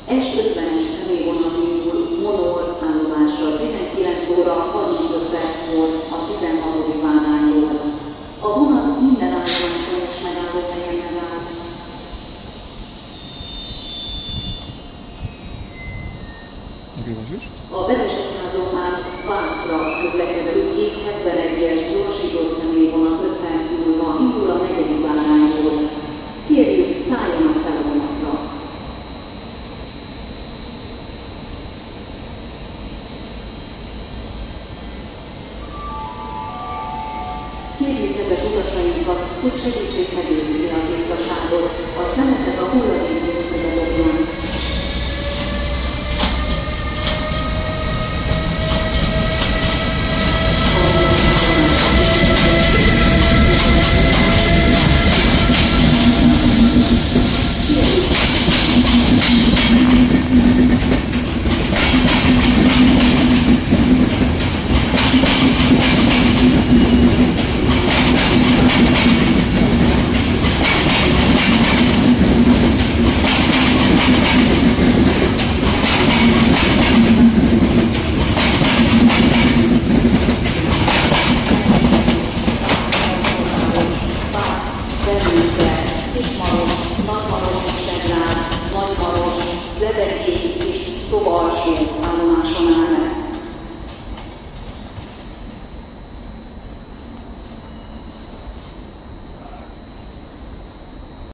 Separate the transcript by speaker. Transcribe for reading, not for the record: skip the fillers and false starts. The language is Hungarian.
Speaker 1: S50-es személyvonat indul Monor állomásra 19 óra 35 perckor a 16. vágányról. A vonat minden állomáson és megállóhelyen megáll. A Veresegyházon át Vácra közlekedő 271-es gyorsított személyvonat 5 perc múlva indul a 4. vágányról. Kérjük, szálljanak fel a vonatra. Kérjük kedves utasainkat, hogy segítsék megőrizni a tisztaságot, a szemetet a hulladékgyűjtőzetokon. Kismaros, Nagymaros és Segrád, Nagymaros, Zebedély és Szoba alsó állomáson áll meg.